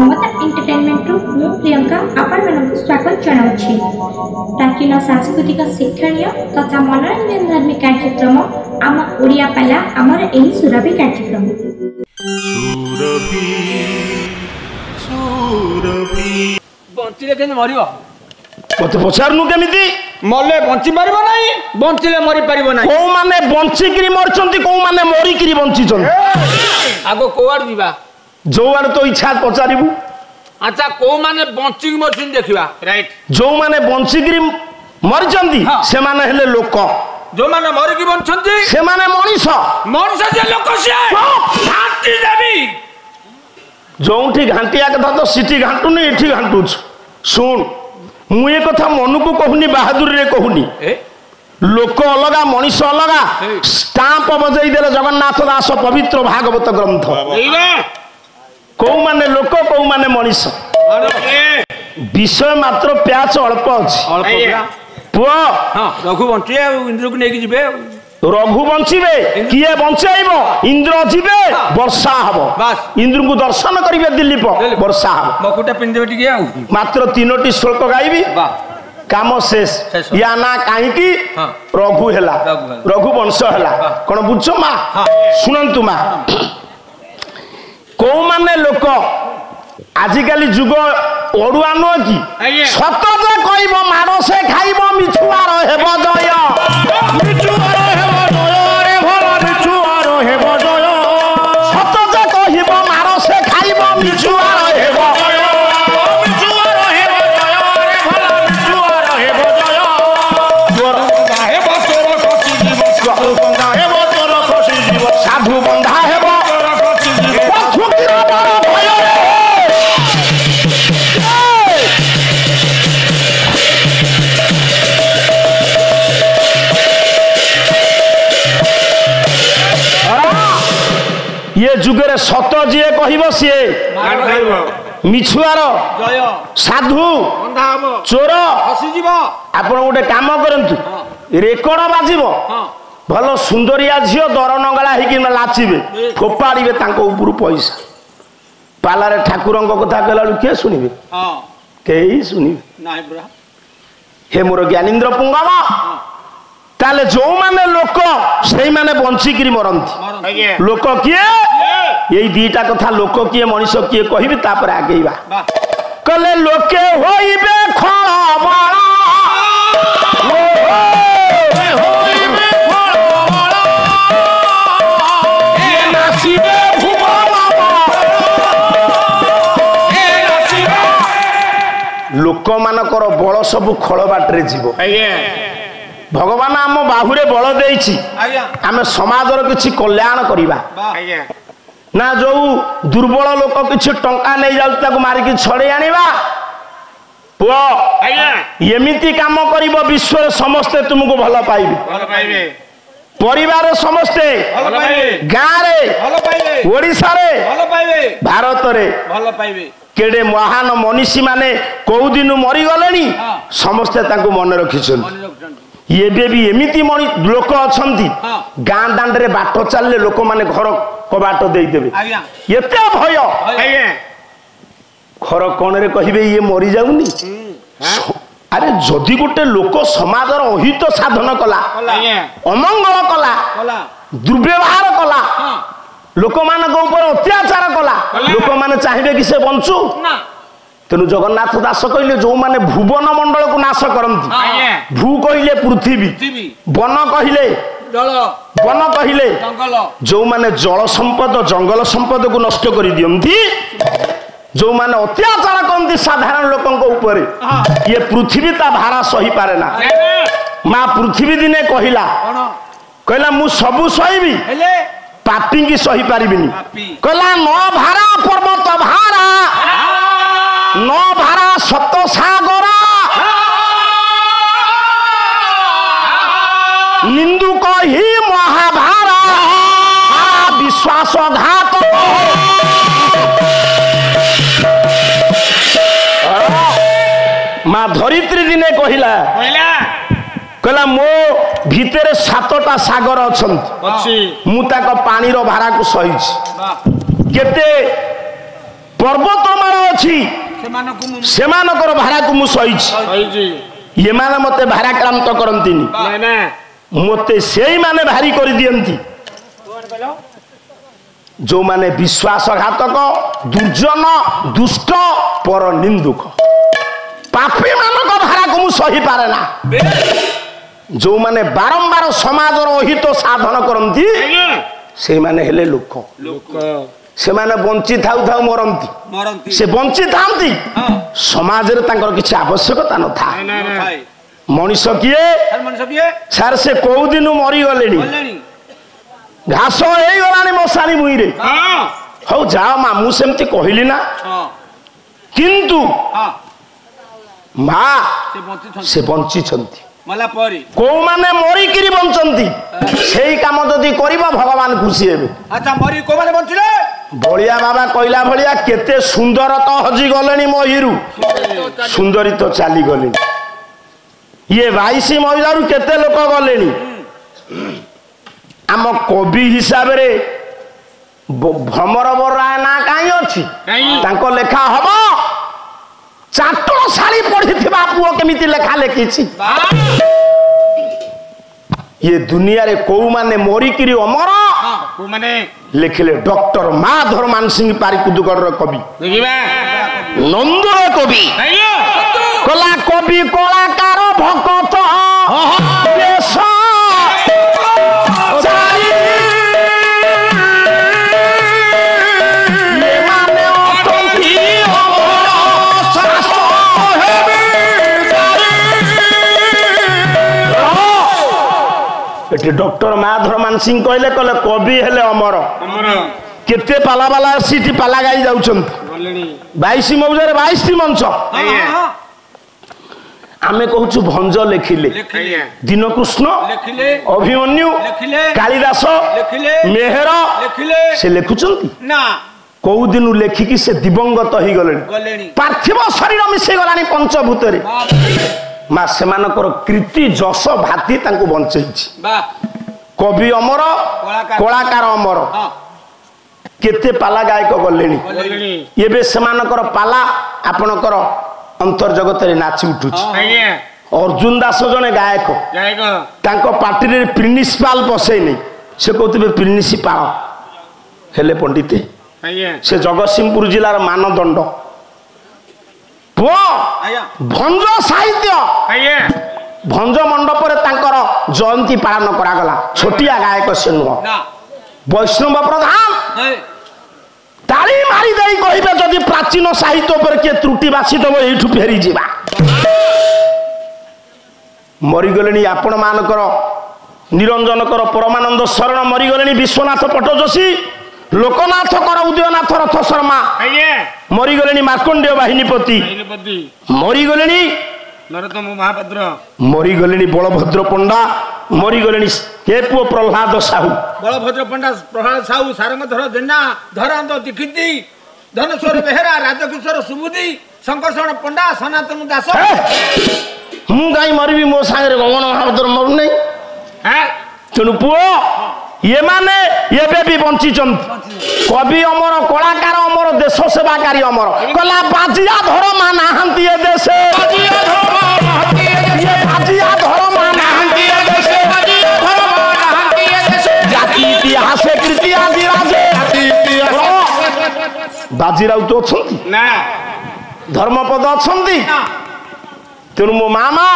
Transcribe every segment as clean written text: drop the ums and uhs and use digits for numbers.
ममता entertainment मु प्रियंका आपण मानक स्वागत जनाउछि। प्राचीन सांस्कृतिक शिक्षणीय तथा मनोरंजन धर्मी कार्यक्रम आम ओडिया पाला आमर एही सुरभि कार्यक्रम बंचिले केन मरिबो मत पचारनु केमिति मरले बंची पारिबो नाही बंचिले मरि पारिबो नाही को माने बंची किरी मरचंती को माने मरि किरी बंचीचन आगो कोआड दिबा जो आर तो इच्छा पचारिबु। अच्छा को माने बंची मरछिन देखिबा राइट जो माने बंची किरी मरचंती से माने हेले लोक जो माने मरि की बंचंती से माने मनीष मनुष्य जे लोक से घाटी देबी जोठी घाटिया कथा तो सिटी घाटुनी एठी घाटुछ सुन मु ए कथा मन को कहूनी बहादुर रे कहूनी लोक अलगा मनीष अलगा स्टाम्प बजाई देले जगन्नाथ दास पवित्र भागवत ग्रंथ कौ माने लोक कौ माने मनीष विषय मात्र प्याच अल्प अछि पुआ रघु बंची इंद्र को नेकी जिबे रघु बंचीबे किए बंचाइबो इंद्र जीवे वर्षा हबो इंद्र को दर्शन करिवे दिलीप वर्षा हबो मकुटा पिंदेबे टिके आ मात्र तीनोटी श्लोक गाइबी काम शेष या ना काहे की रघु हेला रघु वंश हेला कोन बुझो मा सुनंतु मा को माने लोक आजिकाली जुग ओडुआ न की सत जे कहबो मारो से खाइबो मिछुआर हेबो जय मिछुआर हेबो जय रे भला मिछुआर हेबो जय सत जे कहबो मारो से खाइबो मिछुआर हेबो मिछुआर हेबो जय रे भला मिछुआर हेबो जय तोर हेबो तोर खसी जीव साधु बंधा हेबो तोर खसी जीव साधु बंधा हेबो तोर खसी जीव पछुकीर बड़ भय ये जुगरे सत जी कहब सी मिछुआर साधु चोर आप गोटे काम करंतु रेकर्ड बाजिब भल सुंदरिया झील दर नंगला होकर नाचे फोपाड़े ऊपर पैसा पालारे ठाकुर कथा कहला किए शुणे कई शुणे हे मोर ज्ञानेन्द्र पुंगम ताले जो माने लोक से माने बंचिक मरंती लोक किए यही दीटा कथा लोक किए मनीष किए कहबी तापर आगेबा कले लोके होइबे खळबळ होइबे खळबळ ए नासिबे भुवनम ए नासिबे लोक मानकर बळ सब खळ बाटरे जीवो भगवान आम बाहुरे बल देछि आमे समाजर किछि कल्याण करिबा ना जो दुर्बल लोक किछि टंका नै जाउ ताको मारि कि छड़े आनिबा पुओ एमिति काम करिबो विश्व समस्ते तुमको भल पाइबे परिवार समस्ते गाँ रे ओडिसा रे भारत रे भल पाइबे केडे महान मनीषी माने कोउ दिनु मरि गलेनी समस्ते ताको मन रखिछन ये भी एमिति मणि लोक अछंती गाँ दांडे बाट चलले लोक माने घर कबाट दे देबे एते भय घर कोन रे कहिबे ये मरि जाउनी अरे जदि गोटे लोक समाजर अहित साधन कला अमंगल कला दुर्व्यवहार कला लोक मान ऊपर अत्याचार कला लोक माने चाहिबे कि से बंचू तेणु जगन्नाथ दास कहले जो माने भुवन मंडल को नाश करती भू कहले पृथ्वी वन कहले वन कहले जो माने जल संपद जंगल संपद को नष्ट कर दियंती जो माने अत्याचार करती साधारण लोकों ऊपर ये पृथ्वी ता भारा सही पारे ना माँ पृथ्वी दिने कहला मु सबु सहीबी पापी की सही पारिबिनी कहला न भारा पर्वत भारा न भारा सत सागर निंदुक ही महाभारा विश्वास घात माँ धरित्री दिने कहला मो भितर 7टा सागर अच्छी मुताक पानी रो भारा को सही केते पर्वतमाला ଅଛି ସେମାନଙ୍କର ଭାରାକୁ ମୁଁ ସହିଛି ଏମାନେ ମତେ ଭାରାକ୍ରାନ୍ତ କରନ୍ତିନି ମତେ ସେଇମାନେ ଭାରି କରିଦିଅନ୍ତି ଯୋଉମାନେ ବିଶ୍ୱାସଘାତକ ଦୁର୍ଜନ ଦୁଷ୍ଟ ପର ନିନ୍ଦୁକ ପାପୀ ମାନଙ୍କ ଭାରାକୁ ମୁଁ ସହିପାରେ ନା ଯୋଉମାନେ ବାରମ୍ବାର ସମାଜର ଅହିତ ସାଧନ କରନ୍ତି ସେଇମାନେ ହେଲେ ଲୋକ ସେମାନେ ବଞ୍ଚି ଥାଉ ଥାଉ ମରନ୍ତି ସେ ବଞ୍ଚି ଥାନ୍ତି ସମାଜରେ ତାଙ୍କର କିଛି ଆବଶ୍ୟକତା ନଥାଏ ମଣିଷ କିଏ ସାର୍ ସେ କୋଉ ଦିନୁ ମରିଗଲେଣି ଘାସ ହେଇଗଲାଣି ମଶାଣି ଭୂଇଁରେ ହଉ ଯାଅ ମା ମୁଁ ସେମିତି କହିଲି ନା କିନ୍ତୁ ମା ସେ ବଞ୍ଚିଛନ୍ତି କୋଉମାନେ ମରିକିରି ବଞ୍ଚନ୍ତି ସେଇ କାମ ଯଦି କରିବ ଭଗବାନ ଖୁସି ହେବେ ବଳିଆ ବାବା କହିଲା ଭଳିଆ କେତେ ସୁନ୍ଦର ତ ହଜି ଗଲେଣି ମହିରୁ ସୁନ୍ଦରୀ ତ ଚାଲିଗଲେଣି ଇଏ 22 ମହିଳାରୁ କେତେ ଲୋକ ଗଲେଣି ଆମ କବି ହିସାବରେ ଭ୍ରମର ବରାୟ ନା କାହିଁ ଅଛି ତାଙ୍କ ଲେଖା ହବ ଚାଟଣ ଶାଳୀ ପଢିଥିବା ପୁଅ କେମିତି ଲେଖା ଲେଖିଛି ये दुनिया रे कोउमाने मोरिकिरी अमर लिखिले डॉक्टर माधर मानसिंह पारिकुदगढ़ कवि नंदुर कवि कला कवि कलाकार भक्त डॉक्टर माधर मानसिंह कहले कहले कवि हेले अमर केते पाला बाला सीटी पाला गाई जाउछन 22 मौजारे 22 टी मंच आमे कहूछु भंज लेखिले दीनकृष्ण अभिमन्यु कालिदास मेहर से लेखुचंती ना कौ दिन लेखिकी से दिवंगत ही गलेनी पार्थिव शरीर मिसे गलानी पंचभूत रे माँ सेमानकर कृति जस भाती तांको बंचेछि कवि अमर कलाकार अमर केते पाला गायक गलेनी एबे सेमानकर पाला आपनकर अंतर जगत रे नाची उठुछि अर्जुन दास जने गायक तांको पार्टी रे प्रिंसिपाल बसै नै से कहतबे प्रिंसिपाल हेले पंडित से जगतसिंहपुर जिलार मानदंड भंज साहित्य भंज मंडप जयंती पालन करागला छोटिया गायक से नुह वैष्णव प्रधान ताली मारी दे कहे जदि प्राचीन साहित्य पर किए त्रुटि बाछिदेव यू फेरी जा मरीगले आपण मानकर निरंजनकर परमानंद शरण मरीगले विश्वनाथ पट्टजोशी लोकनाथ कर उदयनाथ रथ शर्मा मरीगले मार्कंडेय बाहिनीपति मरीगले नरोत्तम महापात्र मरीगले बलभद्र पंडा मरीगले के पुओ प्रहलाद साहू बलभद्र पंडा प्रहलाद साहू सारंगधर जेना धरांत दीक्षिती धनेश्वर बेहेरा राजकिशोर सुबुदी शंकरषण पंडा सनातन दास मु गाई मरबी मो सागर गगन महापात्र मरु नहीं तेणु पुओ ये माने ये भी बंची कवि अमर कलाकार अमर देश सेवाकारी अमर कला बाजिया धर मा नाहंती ए देशे बाजिया धर मा नाहंती ए देशे जाति इतिहास कृति आदि राजे बाजीराव तो अछंती ना धर्मपद अछंती तेणु मो मामा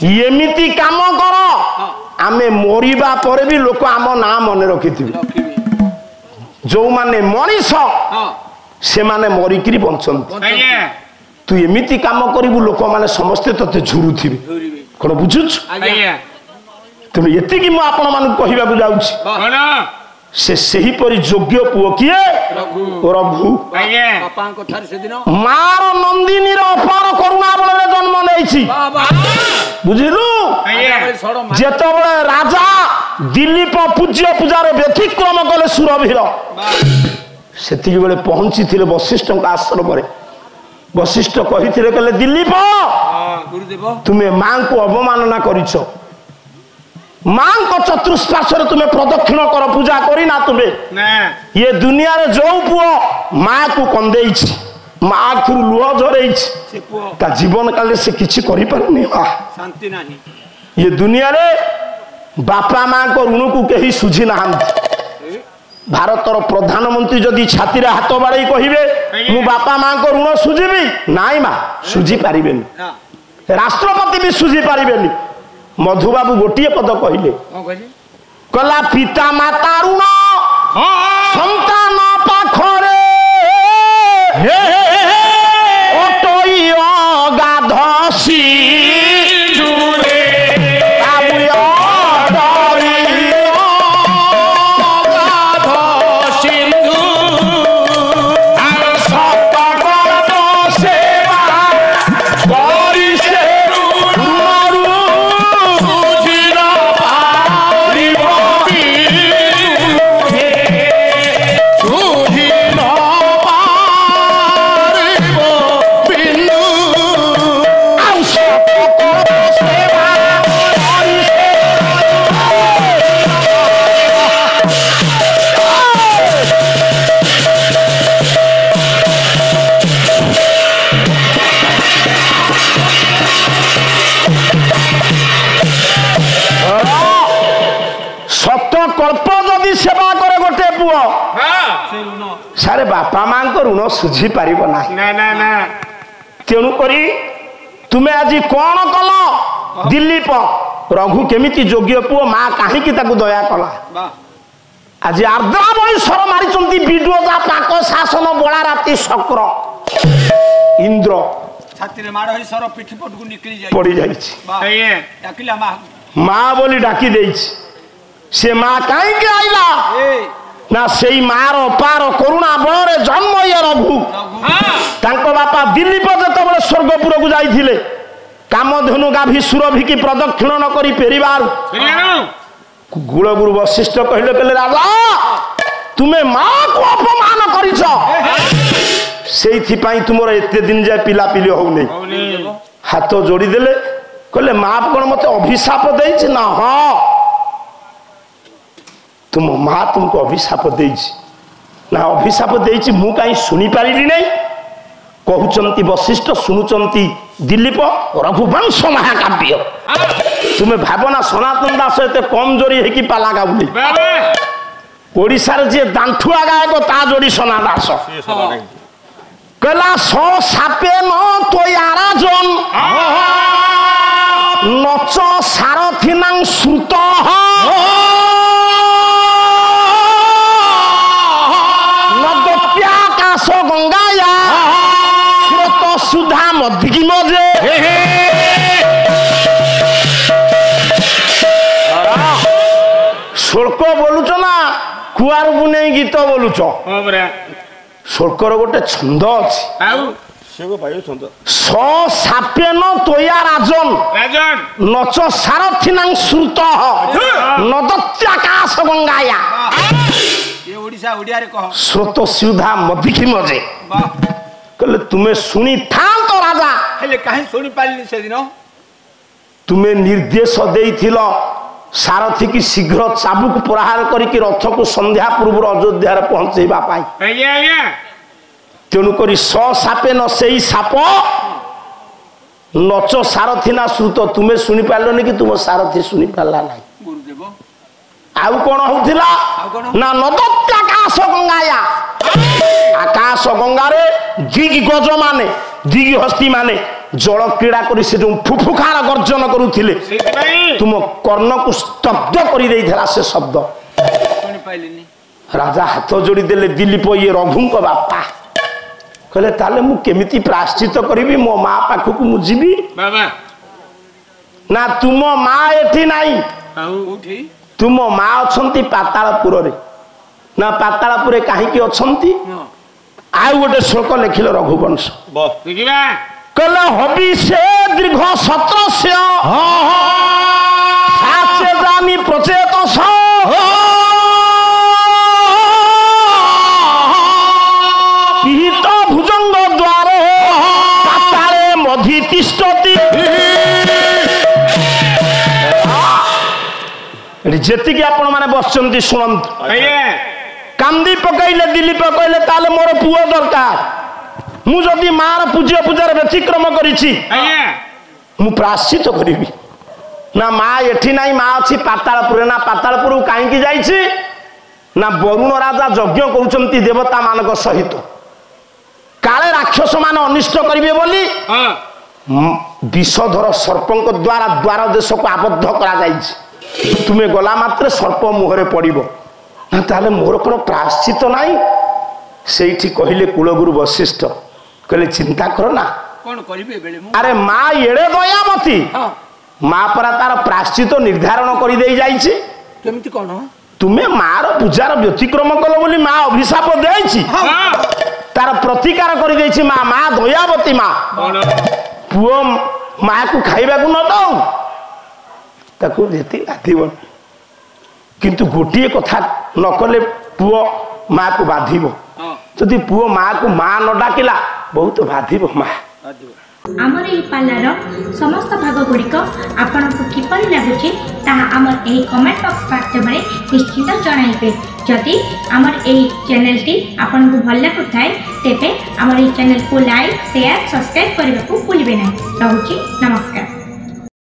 एमिति काम कर आमे मरिबा परे भी लोक आम ना मन रखिथिबे जो माने मनीष से माने मरिकिरी बंचंती तू एमिति काम करिबु लोक माने समस्त तते झुरुथिबे कोन बुझुछ तेणु एतिकी मु आपण मान कहिबा को जाउछि से सही परि योग्य पुओ किए रघु मार नंदिनी अपार करुणा बल जन्म नहीं बुझिलु जेत बड़े राजा दिलीप पूज्य पूजार व्यतिक्रम कले सुरभीर से बेले पहुंची थे वशिष्ठ आश्रम वशिष्ठ कही कहले दिलीप तुम्हें मां को अवमानना करिछ मां को चतुष्पार्श्व तुम्हें प्रदक्षिण कर पूजा करी ना तुम्हें ये दुनिया रे जो पुओ मां को कंदे ମା ଆଖିରୁ ଲୁହ ଝରେଇଛି ସେ ପୁଅ ତା ଜୀବନ କାଳରେ ସେ କିଛି କରିପାରୁନି। ଶାନ୍ତି ନାହିଁ। ଏ ଦୁନିଆରେ ବାପା ମାଙ୍କ ଋଣକୁ କେହି ଶୁଝି ନାହାନ୍ତି। ଭାରତର ପ୍ରଧାନମନ୍ତ୍ରୀ ଯଦି ଛାତିରେ ହାତ ବାଡ଼େଇ କହିବେ ମୁଁ ବାପା ମାଙ୍କ ଋଣ ଶୁଝିବି, ନାଇଁ ମା ଶୁଝି ପାରିବେନି। ରାଷ୍ଟ୍ରପତି ବି ଶୁଝି ପାରିବେନି। ମଧୁବାବୁ ଗୋଟିଏ ପଦ କହିଲେ, କହିଲା ପିତା ମାତା ଋଣ ସନ୍ତାନ ପାଖରେ ଅଟଇ ଅଗାଧ ସିନ୍ଧୁରେ ସାରେ ବାପା ମାଙ୍କ ଋଣ ଶୁଝି ପାରିବ ନାହିଁ। ତେଣୁକରି ତୁମେ ଆଜି କ'ଣ କଲ? ଦିଲ୍ଲୀପ ରଘୁ କେମିତି ଯୋଗ୍ୟ ପୁଅ, ମା କାହିଁକି ତାକୁ ଦୟା କଲା? ଆଜି ଆର୍ଦ୍ରା ଭଳି ସ୍ୱର ମାରିଛନ୍ତି ବିଡୋଜା ପାକ ଶାସନ ବଳା ରାତି ଶକ୍ର ଇନ୍ଦ୍ର ଛାତିରେ ମାଡ଼ ହୋଇ ସ୍ୱର ପିଠି ପଟକୁ ନିକଳି ପଡ଼ି ଯାଇଛି। ଡାକିଲା ମା ବୋଲି ଡାକି ଦେଇଛି। ସେ ମା କାହିଁକି ଆଇଲା ନା ସେଇ ମାର ଅପାର କରୁଣା ବଳରେ ଜନ୍ମ ଇଏ ରଘୁ। ତାଙ୍କ ବାପା ଦିଲ୍ଲୀପ ଯେତେବେଳେ ସ୍ୱର୍ଗପୁରକୁ ଯାଇଥିଲେ କାମଧେନୁ ଗାଭୀ ସୁରଭିକି ପ୍ରଦକ୍ଷିଣ ନ କରି ଫେରିବାରୁ ଗୁଳଗୁରୁ ବଶିଷ୍ଠ କହିଲେ, ରାଜା ତୁମେ ମାକୁ ଅପମାନ କରିଛ, ସେଇଥିପାଇଁ ତୁମର ଏତେ ଦିନ ଯାଏ ପିଲାପିଲି ହଉନି। ହାତ ଯୋଡ଼ିଦେଲେ, କହିଲେ ମା କ'ଣ ମତେ ଅଭିଶାପ ଦେଇଛି? ନା ହଁ, ତୁମ ମା ତୁମକୁ ଅଭିଶାପ ଦେଇଛି। ନା ଅଭିଶାପ ଦେଇଛି ମୁଁ କାହିଁ ଶୁଣିପାରିଲି ନାହିଁ? କହୁଛନ୍ତି ବଶିଷ୍ଠ, ଶୁଣୁଛନ୍ତି ଦିଲ୍ଲୀପ। ରଘୁବଂଶ ମହାକାବ୍ୟ। ତୁମେ ଭାବନା ସନାତନ ଦାସ ଏତେ କମଜୋରି ହେଇକି ପାଲା ଗାଉନି। ଓଡ଼ିଶାରେ ଯିଏ ଦାଣ୍ଠୁଆ ଗାୟକ ତା ଯୋଡ଼ି ସନା ଦାସ। କହିଲା ସ ସାପେ ନ ତୋୟାରା ଜନ୍ ନଚ ସାରଥିନାଂ ଶ୍ରୁତ ନଦତ୍ୟାକାଶ ଗଙ୍ଗାୟା ସ୍ରୋତ ସୁଧା ମଧିକି ମଜେ। ଶୋଳ୍କ ବୋଲୁଛ ନା କୁଆର ବୁନେଇ ଗୀତ ବୋଲୁଛ? ଶୋଳ୍କର ଗୋଟେ ଛନ୍ଦ ଅଛି। ସ ସାପେନ ତୋୟା ରାଜନ ନଚ ସାରଥିନାଂ ଶ୍ରୁତ ନଦତ୍ୟାକାଶ ଗଙ୍ଗାୟା ସ୍ରୋତ ସୁଧା ମଧିକି ମଜେ। କହିଲେ ତୁମେ ଶୁଣିଥାନ୍ତ ରାଜା, ହେଲେ କାହିଁ ଶୁଣି ପାରିଲି ସେଦିନ? ତୁମେ ନିର୍ଦ୍ଦେଶ ଦେଇଥିଲ ସାରଥୀକି ଶୀଘ୍ର ଚାବୁକ ପ୍ରହାର କରିକି ରଥକୁ ସନ୍ଧ୍ୟା ପୂର୍ବରୁ ଅଯୋଧ୍ୟାରେ ପହଞ୍ଚେଇବା ପାଇଁ। ତେଣୁକରି ସ ସାପେ ନ ସେଇ ସାପ ନଚ ସାରଥୀ ନା ଶ୍ରୁତ, ତୁମେ ଶୁଣିପାରିଲନି କି ତୁମ ସାରଥୀ ଶୁଣିପାରିଲା ନାହିଁ। ଆଉ କ'ଣ ହଉଥିଲା ନା ନଦତ୍ୟାକାଶ ଗଙ୍ଗାୟା, ଆକାଶ ଗଙ୍ଗାରେ ଦିଗ୍ ଗଜ ମାନେ ଦିଗ୍ ହସ୍ତି ମାନେ ଜଳ କ୍ରୀଡ଼ା କରି ସେ ଯେଉଁ ଫୁଫୁକାର ଗର୍ଜନ କରୁଥିଲେ ତୁମ କର୍ଣ୍ଣକୁ ସ୍ତବ୍ଧ କରିଦେଇଥିଲା ସେ ଶବ୍ଦ। ରାଜା ହାତ ଯୋଡ଼ି ଦେଲେ, ଦିଲ୍ଲୀପ ଇଏ ରଘୁଙ୍କ ବାପା। କହିଲେ ତାହେଲେ ମୁଁ କେମିତି ପ୍ରାୟଶ୍ଚିତ କରିବି? ମୋ ମା ପାଖକୁ ମୁଁ ଯିବି? ନା ତୁମ ମା ଏଠି ନାହିଁ, ତୁମ ମା ଅଛନ୍ତି ପାତାଳପୁରରେ। ନା ପାତାଳପୁରରେ କାହିଁକି ଅଛନ୍ତି? ଆଉ ଗୋଟେ ଶ୍ଲୋକ ଲେଖିଲ ରଘୁବଂଶ। କହିଲେ ହବି ସେ ଦୀର୍ଘ ସତ୍ରସ୍ୟ ସାଚେ ଜାନି ପ୍ରଚେତସ ପିହିତ ଭୁଜଙ୍ଗ ଦ୍ୱାରେ ପାତାଳେ ମଧି ତିଷ୍ଠତି। ଯେତିକି ଆପଣ ମାନେ ବସିଛନ୍ତି ଶୁଣନ୍ତୁ। କାନ୍ଦି ପକାଇଲେ ଦିଲ୍ଲୀପ, କହିଲେ ତାହେଲେ ମୋର ପୁଅ ଦରକାର। ମୁଁ ଯଦି ମାର ପୂଜ୍ୟ ପୂଜାର ବ୍ୟତିକ୍ରମ କରିଛି ମୁଁ ପ୍ରାୟଶ୍ଚିତ କରିବି। ନା ମା ଏଠି ନାହିଁ, ମା ଅଛି ପାତାଳପୁରରେ। ନା ପାତାଳପୁରକୁ କାହିଁକି ଯାଇଛି? ନା ବରୁଣ ରାଜା ଯଜ୍ଞ କରୁଛନ୍ତି ଦେବତା ମାନଙ୍କ ସହିତ, କାଳେ ରାକ୍ଷସ ମାନେ ଅନିଷ୍ଟ କରିବେ ବୋଲି ବିଷଧର ସର୍ପଙ୍କ ଦ୍ୱାରା ଦ୍ୱାର ଦେଶକୁ ଆବଦ୍ଧ କରାଯାଇଛି। ତୁମେ ଗଲା ମାତ୍ରେ ସର୍ପ ମୁହଁରେ ପଡ଼ିବ। ନା ତାହେଲେ ମୋର କ'ଣ ପ୍ରାୟଶ୍ଚିତ ନାହିଁ? ସେଇଠି କହିଲେ କୁଳଗୁରୁ ବଶିଷ୍ଠ, କହିଲେ ଚିନ୍ତା କର ନା, କଣ କରିବେ ବେଲେ ମୁଁ? ଆରେ ମା ଏଡ଼େ ଦୟାବତୀ, ମା ପରା ତାର ପ୍ରାୟଶ୍ଚିତ ନିର୍ଦ୍ଧାରଣ କରିଦେଇ ଯାଇଛି। କେମିତି କଣ? ତୁମେ ମାର ପୂଜାର ବ୍ୟତିକ୍ରମ କଲ ବୋଲି ମା ଅଭିଶାପ ଦେଇଛି, ତାର ପ୍ରତିକାର କରିଦେଇଛି ମା। ମା ଦୟାବତୀ ମା। ପୁଅ ମାକୁ ଖାଇବାକୁ ନ ଦଉ ତାକୁ ଯେତିକି ବାଧିବ, କିନ୍ତୁ ଗୋଟିଏ କଥା ନ କଲେ ପୁଅ ମାକୁ ବାଧିବ। ଯଦି ପୁଅ ମାକୁ ମା ନ ଡାକିଲା ବହୁତ ବାଧିବ ମା। ଆମର ଏହି ପାଲାର ସମସ୍ତ ଭାଗ ଗୁଡ଼ିକ ଆପଣଙ୍କୁ କିପରି ଲାଗୁଛି ତାହା ଆମର ଏହି କମେଣ୍ଟ ବକ୍ସ ମାଧ୍ୟମରେ ନିଶ୍ଚିତ ଜଣାଇବେ। ଯଦି ଆମର ଏହି ଚ୍ୟାନେଲଟି ଆପଣଙ୍କୁ ଭଲ ଲାଗୁଥାଏ ତେବେ ଆମର ଏହି ଚ୍ୟାନେଲକୁ ଲାଇକ୍, ସେୟାର, ସବସ୍କ୍ରାଇବ୍ କରିବାକୁ ଭୁଲିବେ ନାହିଁ। ରହୁଛି, ନମସ୍କାର।